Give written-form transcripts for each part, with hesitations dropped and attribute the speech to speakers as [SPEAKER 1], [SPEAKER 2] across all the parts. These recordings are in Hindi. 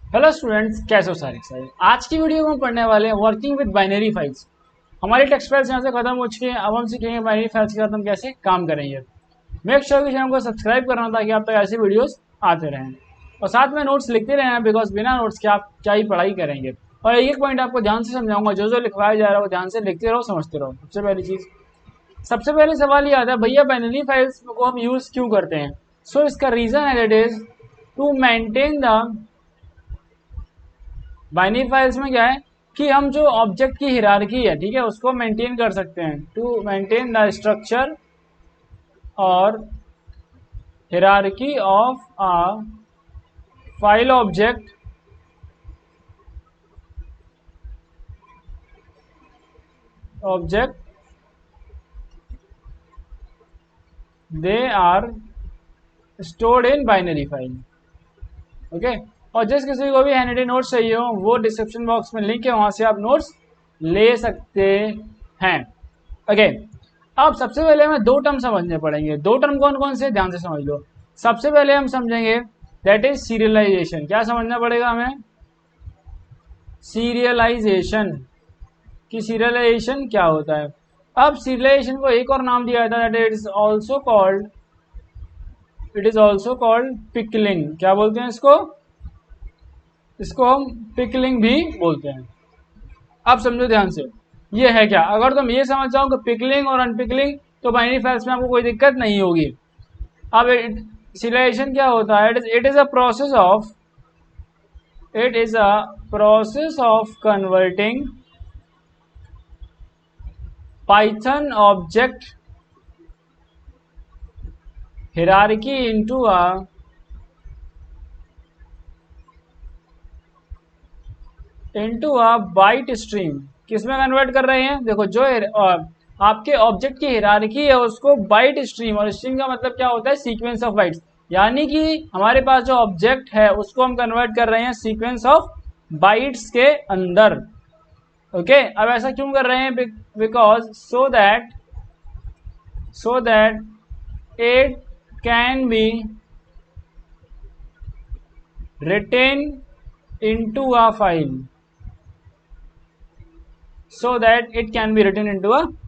[SPEAKER 1] हेलो स्टूडेंट्स, कैसे हो सारे। आज की वीडियो में हम पढ़ने वाले हैं वर्किंग विद बाइनरी फाइल्स। हमारी टेक्स्ट फाइल्स यहाँ से खत्म हो चुकी हैं। अब हम सीखेंगे बाइनरी फाइल्स के साथ हम कैसे काम करेंगे। मेक श्योर कि चैनल को सब्सक्राइब करना ताकि आप तक ऐसी वीडियोस आते रहें और साथ में नोट्स लिखते रहें, बिकॉज बिना नोट्स के आप क्या ही पढ़ाई करेंगे। और एक पॉइंट आपको ध्यान से समझाऊंगा, जो जो लिखवाया जा रहा है वो ध्यान से लिखते रहो, समझते रहो। सबसे पहले सवाल ये आता है, भैया बाइनरी फाइल्स को हम यूज क्यों करते हैं। सो इसका रीजन है that is to maintain the binary files में क्या है कि हम जो ऑब्जेक्ट की हिरार्की है, ठीक है, उसको मेंटेन कर सकते हैं। टू मेंटेन द स्ट्रक्चर और hierarchy of a file object they are stored in binary file. Okay, और जिस किसी को भी हैंडराइटिंग नोट्स चाहिए हो वो डिस्क्रिप्शन बॉक्स में लिंक है, वहां से आप नोट्स ले सकते हैं। ओके, अब सबसे पहले हमें दो टर्म समझने पड़ेंगे। दो टर्म कौन कौन से, ध्यान से समझ लो। सबसे पहले हम समझेंगे दैट इज सीरियलाइजेशन। क्या समझना पड़ेगा हमें? सीरियलाइजेशन कि सीरियलाइजेशन क्या होता है। अब सीरियलाइजेशन को एक और नाम दिया जाता है, that it is also called pickling. क्या बोलते हैं इसको? इसको हम पिकलिंग भी बोलते हैं। अब समझो ध्यान से, ये है क्या। अगर तुम ये समझ जाओ कि पिकलिंग और अनपिकलिंग, तो बाइनरी फाइल्स में आपको कोई दिक्कत नहीं होगी। अब सीरियलाइजेशन क्या होता है? It is a process of converting Python object hierarchy into a byte stream. किसमें कन्वर्ट कर रहे हैं? देखो, जो आपके ऑब्जेक्ट की हिरार्की है उसको बाइट स्ट्रीम, और स्ट्रीम का मतलब क्या होता है? Sequence of bytes. यानी कि हमारे पास जो ऑब्जेक्ट है उसको हम कन्वर्ट कर रहे हैं सीक्वेंस ऑफ बाइट्स के अंदर। ओके, अब ऐसा क्यों कर रहे हैं? Because so that it can be written into a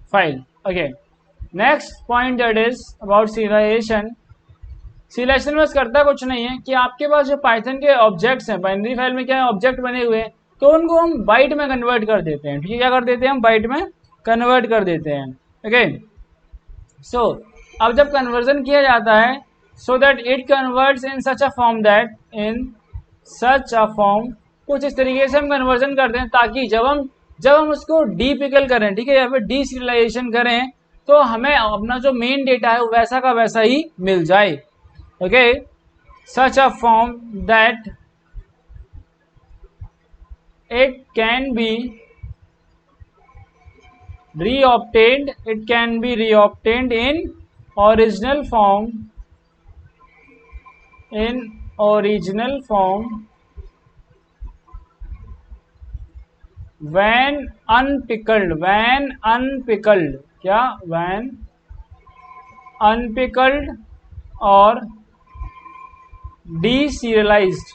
[SPEAKER 1] file, okay. Next point, that is about serialization। Serialisation में करता कुछ नहीं है कि आपके पास जो पाइथन के ऑब्जेक्ट्स हैं, बाइनरी फाइल में क्या है, ऑब्जेक्ट बने हुए हैं, तो उनको हम बाइट में कन्वर्ट कर देते हैं। ठीक है, क्या कर देते हैं? हम बाइट में कन्वर्ट कर देते हैं। ओके, सो अब जब कन्वर्जन किया जाता है, so that it converts in such a form, कुछ इस तरीके से हम कन्वर्जन करते हैं ताकि जब हम उसको डीपिकल करें, ठीक है, या फिर डीसीरियलाइजेशन करें, तो हमें अपना जो मेन डेटा है वैसा का वैसा ही मिल जाए। Okay, such a form that it can be reobtained in original form when unpickled और deserialized।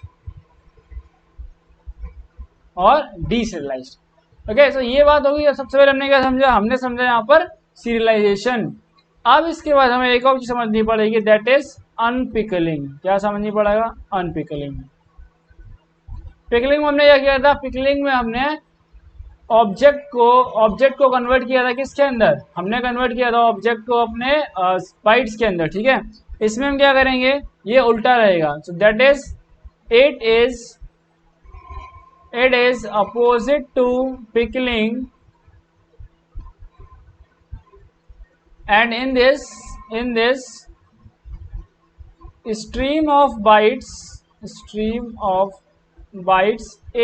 [SPEAKER 1] ओके, सो ये बात होगी। सबसे पहले हमने क्या समझा? हमने समझा यहाँ पर सीरियलाइजेशन। अब इसके बाद हमें एक और चीज समझनी पड़ेगी, दैट इज अनपिकलिंग। क्या समझनी पड़ेगा? अनपिकलिंग। पिकलिंग में हमने क्या किया था? पिकलिंग में हमने ऑब्जेक्ट को कन्वर्ट किया था किसके अंदर? हमने कन्वर्ट किया था ऑब्जेक्ट को अपने बाइट्स के अंदर। ठीक है, इसमें हम क्या करेंगे? ये उल्टा रहेगा। So that is it is opposite to pickling, and in this stream of bytes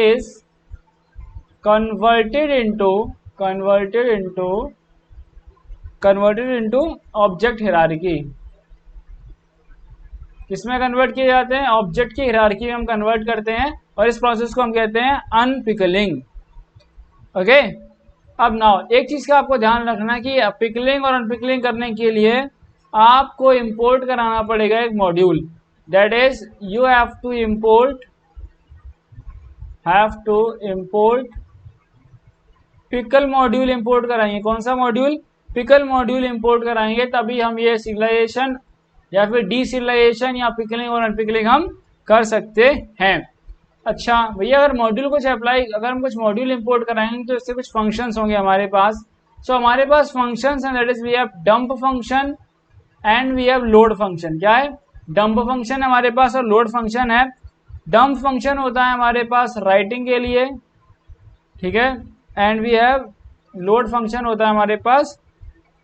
[SPEAKER 1] is converted into object hierarchy. किसमें कन्वर्ट किए जाते हैं? ऑब्जेक्ट की हिरार्की में हम कन्वर्ट करते हैं, और इस प्रोसेस को हम कहते हैं अनपिकलिंग। ओके, अब नाउ एक चीज का आपको ध्यान रखना कि पिकलिंग और अनपिकलिंग करने के लिए आपको इंपोर्ट कराना पड़ेगा एक module, that is you have to import have to import pickle module import कराएंगे। कौन सा मॉड्यूल? पिकल मॉड्यूल इंपोर्ट कराएंगे, तभी हम ये सीरियलाइजेशन या फिर डीसीरियलाइजेशन या पिकलिंग और अनपिकलिंग हम कर सकते हैं। अच्छा भैया, अगर मॉड्यूल कुछ अप्लाई, अगर हम कुछ मॉड्यूल इंपोर्ट कराएंगे तो इससे कुछ फंक्शंस होंगे हमारे पास। सो हमारे पास फंक्शंस हैं, that is we have dump function and we have load function. क्या है? डंप फंक्शन हमारे पास और लोड फंक्शन है। डंप फंक्शन होता है हमारे पास राइटिंग के लिए, ठीक है, and we have load function होता है हमारे पास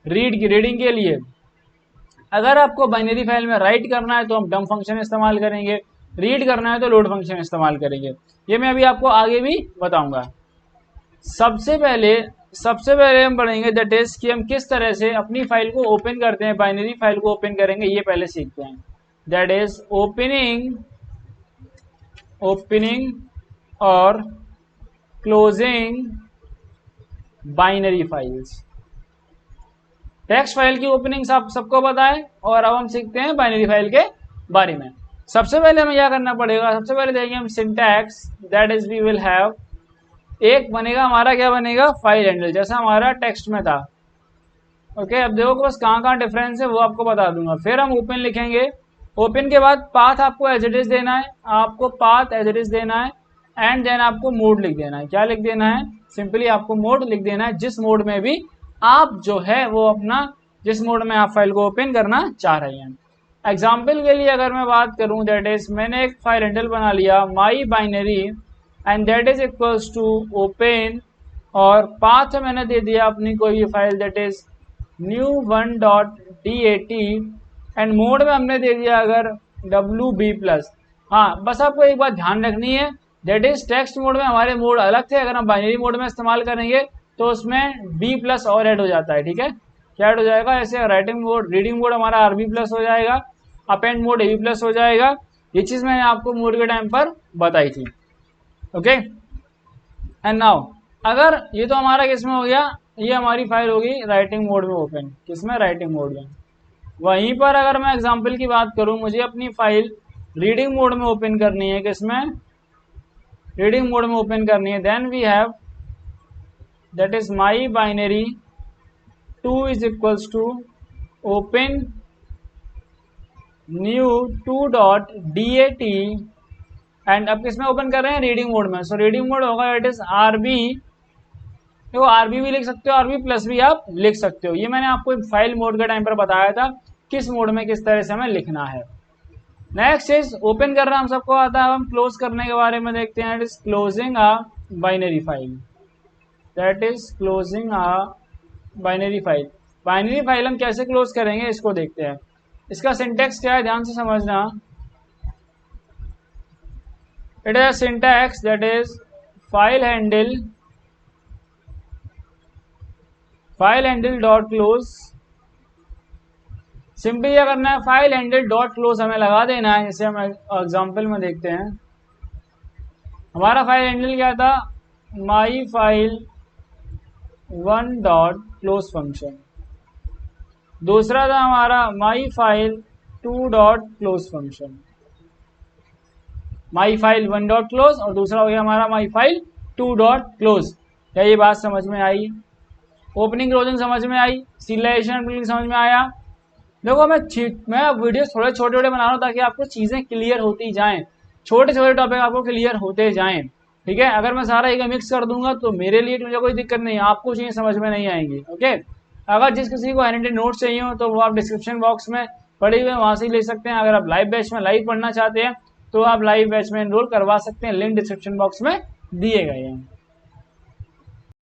[SPEAKER 1] रीडिंग के लिए। अगर आपको बाइनरी फाइल में राइट करना है तो हम डंप फंक्शन इस्तेमाल करेंगे, रीड करना है तो लोड फंक्शन इस्तेमाल करेंगे। ये मैं अभी आपको आगे भी बताऊंगा। सबसे पहले हम पढ़ेंगे दैट इज कि हम किस तरह से अपनी फाइल को ओपन करते हैं, बाइनरी फाइल को ओपन करेंगे, ये पहले सीखते हैं। दैट इज ओपनिंग और closing binary files. Text file की ओपनिंग सबको पता है, और अब हम सीखते हैं बाइनरी फाइल के बारे में। सबसे पहले हमें क्या करना पड़ेगा? सबसे पहले देखेंगे हम syntax, that is we will have, एक बनेगा हमारा, क्या बनेगा? फाइल हैंडल, जैसा हमारा टेक्स्ट में था। ओके, अब देखो बस कहाँ डिफरेंस है वो आपको बता दूंगा। फिर हम ओपन लिखेंगे, ओपन के बाद पाथ आपको एज इट इज देना है, आपको पाथ एज इट इज देना है, एंड देन आपको मोड लिख देना है। क्या लिख देना है? सिंपली आपको मोड लिख देना है, जिस मोड में भी आप जो है वो अपना, जिस मोड में आप फाइल को ओपन करना चाह रहे हैं। एग्जाम्पल के लिए अगर मैं बात करूं, दैट इज मैंने एक फाइल हैंडल बना लिया my binary and that is equals to open, और पाथ मैंने दे दिया अपनी कोई भी file, that is new1.dat, and mode में हमने दे दिया अगर WB+। हाँ, बस आपको एक बात ध्यान रखनी है, दैट इज टेक्स्ट मोड में हमारे मोड अलग थे, अगर हम बाइनरी मोड में इस्तेमाल करेंगे तो उसमें B+ और ऐड हो जाता है। ठीक है, क्या ऐड हो जाएगा? ऐसे राइटिंग मोड, रीडिंग मोड हमारा RB+ हो जाएगा, अपेंड मोड AB+ हो जाएगा। ये चीज मैंने आपको मोड के टाइम पर बताई थी। ओके, एंड नाउ अगर ये तो हमारा किसमें हो गया, ये हमारी फाइल होगी राइटिंग मोड में ओपन, किसमें? राइटिंग मोड में। वहीं पर अगर मैं एग्जांपल की बात करूं, मुझे अपनी फाइल रीडिंग मोड में ओपन करनी है, किसमें? रीडिंग मोड में ओपन करनी है। Then we have that is my binary 2 is equals to open new2.dat, and अब किसमें ओपन कर रहे हैं? रीडिंग मोड में। सो रीडिंग मोड होगा दैट इज RB, देखो RB भी लिख सकते हो, RB+ भी आप लिख सकते हो। ये मैंने आपको फाइल मोड के टाइम पर बताया था किस मोड में किस तरह से हमें लिखना है। नेक्स्ट इज ओपन कर रहा हम सबको आता है, हम क्लोज करने के बारे में देखते हैं। It is closing a binary file, that is closing a binary file. Binary file हम कैसे क्लोज करेंगे इसको देखते हैं। इसका सिंटैक्स क्या है, ध्यान से समझना। It is syntax that is file handle dot close. Simply क्या करना है, फाइल हैंडल डॉट क्लोज हमें लगा देना है। जैसे हम एग्जांपल में देखते हैं, हमारा फाइल हैंडल क्या था? My file 1.close function. दूसरा था हमारा my file 2.close function. My file 1.close और दूसरा हो गया हमारा माई फाइल 2.close। क्या ये बात समझ में आई? ओपनिंग क्लोजिंग समझ में आई, सीरियलाइजेशन समझ में आया। देखो मैं वीडियो थोड़े छोटे बना रहा हूँ ताकि आपको चीजें क्लियर होती जाएं, छोटे छोटे टॉपिक आपको क्लियर होते जाएं। ठीक है, अगर मैं सारा एक मिक्स कर दूंगा तो मेरे लिए मुझे कोई दिक्कत नहीं है, आपको चीजें समझ में नहीं आएंगी। ओके, अगर जिस किसी को हैंडेड नोट्स चाहिए हो तो वो आप डिस्क्रिप्शन बॉक्स में पड़े हुए वहां से ले सकते हैं। अगर आप लाइव बैच में लाइव पढ़ना चाहते हैं तो आप लाइव बैच में एनरोल करवा सकते हैं, लिंक डिस्क्रिप्शन बॉक्स में दिए गए हैं।